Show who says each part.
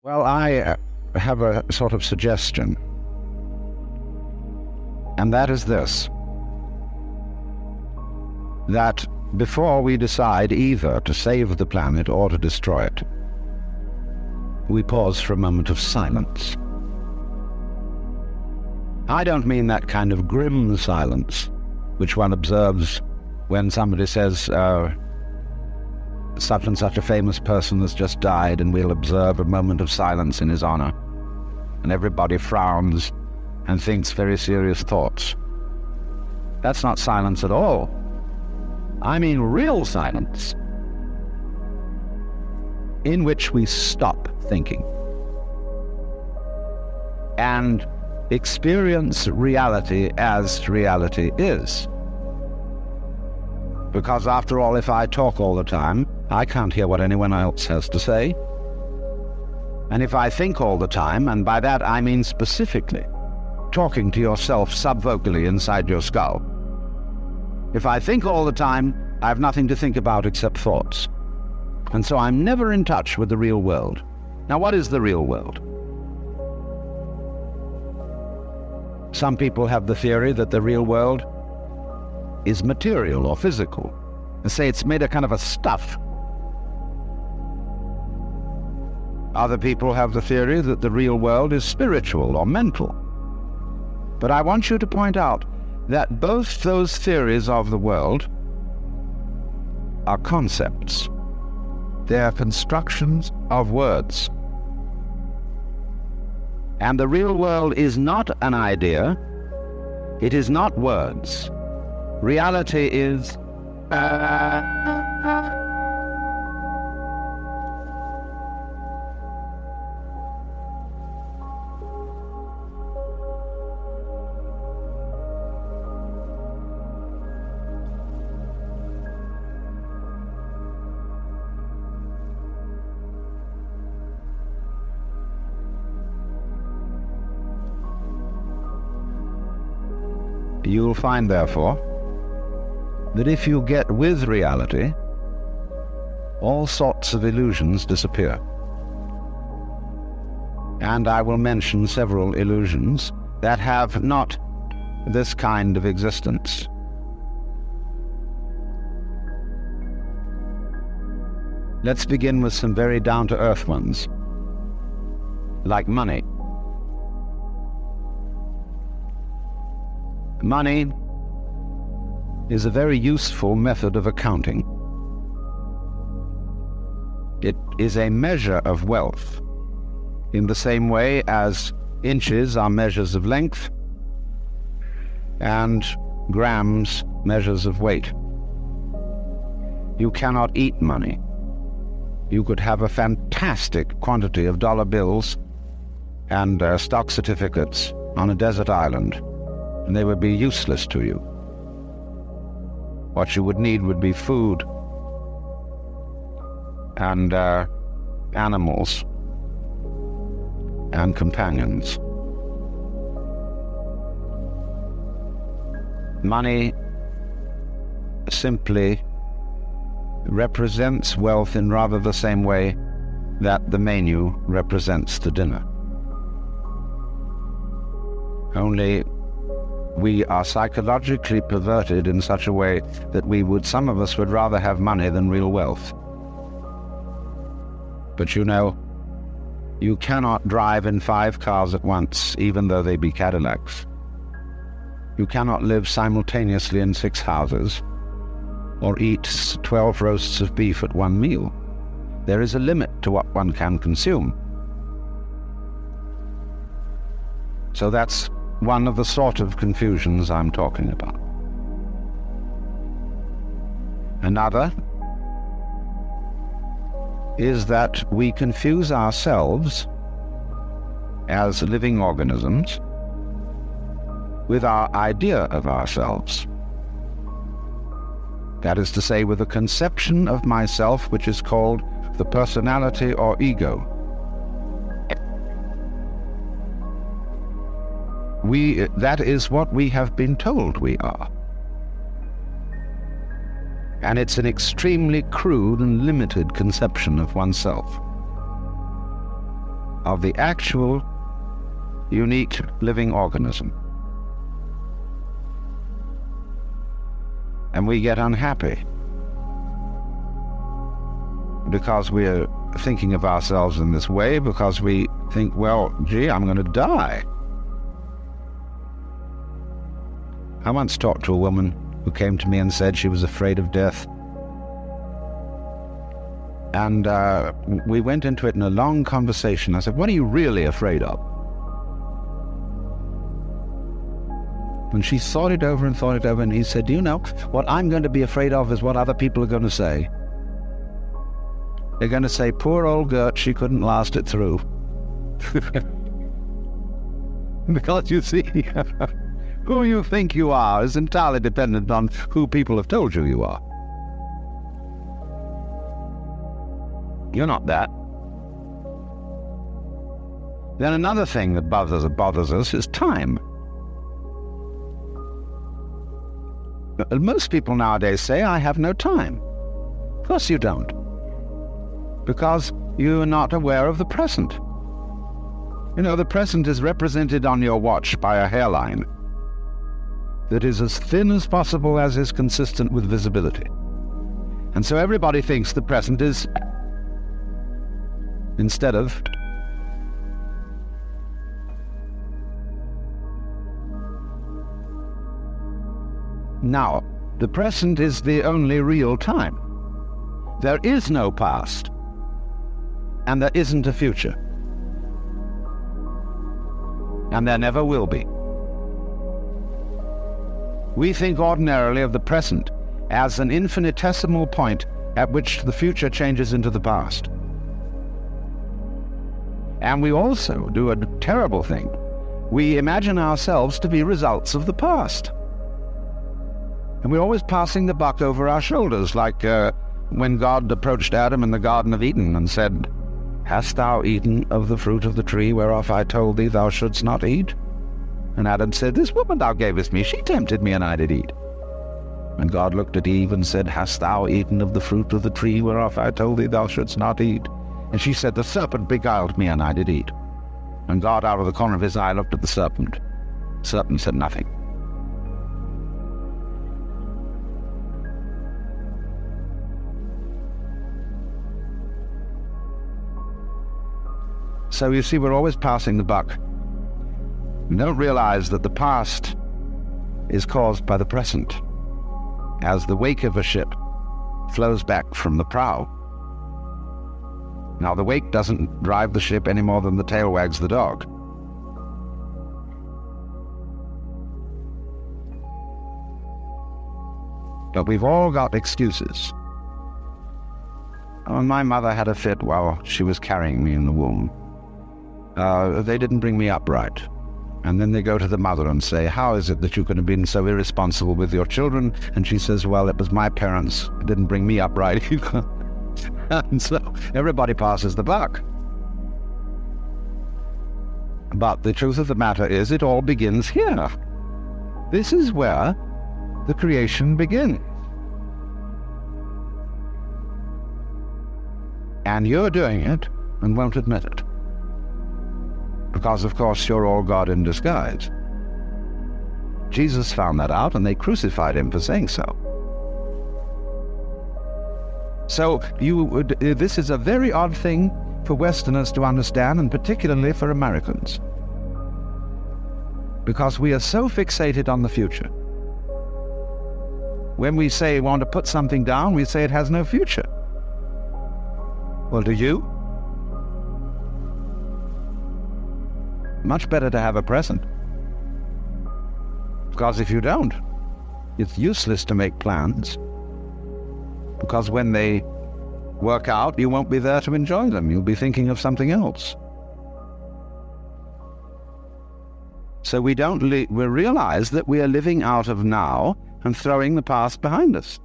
Speaker 1: Well, I have a sort of suggestion, and that is this: that before we decide either to save the planet or to destroy it, we pause for a moment of silence. I don't mean that kind of grim silence which one observes when somebody says, such and such a famous person has just died, and we'll observe a moment of silence in his honor, and everybody frowns and thinks very serious thoughts. That's not silence at all. I mean real silence, in which we stop thinking and experience reality as reality is. Because after all, if I talk all the time, I can't hear what anyone else has to say. And if I think all the time, and by that I mean specifically talking to yourself subvocally inside your skull, if I think all the time, I have nothing to think about except thoughts. And so I'm never in touch with the real world. Now, what is the real world? Some people have the theory that the real world is material or physical. They say it's made of kind of a stuff. Other people have the theory that the real world is spiritual or mental. But I want you to point out that both those theories of the world are concepts. They are constructions of words. And the real world is not an idea. It is not words. Reality is You'll find, therefore, that if you get with reality, all sorts of illusions disappear. And I will mention several illusions that have not this kind of existence. Let's begin with some very down-to-earth ones, like money. Money is a very useful method of accounting. It is a measure of wealth, in the same way as inches are measures of length and grams measures of weight. You cannot eat money. You could have a fantastic quantity of dollar bills and stock certificates on a desert island, and they would be useless to you. What you would need would be food and animals and companions. Money simply represents wealth in rather the same way that the menu represents the dinner. Only we are psychologically perverted in such a way that some of us would rather have money than real wealth. But you know, you cannot drive in 5 cars at once, even though they be Cadillacs. You cannot live simultaneously in 6 houses, or eat 12 roasts of beef at one meal. There is a limit to what one can consume. So that's one of the sort of confusions I'm talking about. Another is that we confuse ourselves as living organisms with our idea of ourselves. That is to say, with a conception of myself which is called the personality or ego. That is what we have been told we are. And it's an extremely crude and limited conception of oneself. of the actual, unique living organism. And we get unhappy because we're thinking of ourselves in this way, because we think, well, gee, I'm going to die. I once talked to a woman who came to me and said she was afraid of death. And we went into it in a long conversation. I said, what are you really afraid of? And she thought it over, and he said, do you know, what I'm going to be afraid of is what other people are going to say. They're going to say, poor old Gert, she couldn't last it through. Because you see, who you think you are is entirely dependent on who people have told you are. You're not that. Then another thing that bothers us is time. Most people nowadays say, I have no time. Of course you don't. Because you are not aware of the present. You know, the present is represented on your watch by a hairline that is as thin as possible, as is consistent with visibility. And so everybody thinks the present is, instead of now, the present is the only real time. There is no past, and there isn't a future, and there never will be. We think ordinarily of the present as an infinitesimal point at which the future changes into the past. And we also do a terrible thing. We imagine ourselves to be results of the past. And we're always passing the buck over our shoulders, like when God approached Adam in the Garden of Eden and said, hast thou eaten of the fruit of the tree whereof I told thee thou shouldst not eat? And Adam said, this woman thou gavest me, she tempted me, and I did eat. And God looked at Eve and said, hast thou eaten of the fruit of the tree whereof I told thee thou shouldst not eat? And she said, the serpent beguiled me, and I did eat. And God, out of the corner of his eye, looked at the serpent. The serpent said nothing. So you see, we're always passing the buck. We don't realize that the past is caused by the present, as the wake of a ship flows back from the prow. Now, the wake doesn't drive the ship any more than the tail wags the dog. But we've all got excuses. Oh, my mother had a fit while she was carrying me in the womb. They didn't bring me up right. And then they go to the mother and say, how is it that you could have been so irresponsible with your children? And she says, well, it was my parents who didn't bring me up right. And so everybody passes the buck. But the truth of the matter is, it all begins here. This is where the creation begins. And you're doing it and won't admit it. Because, of course, you're all God in disguise. Jesus found that out, and they crucified him for saying so. So this is a very odd thing for Westerners to understand, and particularly for Americans. Because we are so fixated on the future. When we say we want to put something down, we say it has no future. Well, do you? Much better to have a present. Because if you don't, it's useless to make plans. Because when they work out, you won't be there to enjoy them. You'll be thinking of something else. So we realize that we are living out of now and throwing the past behind us.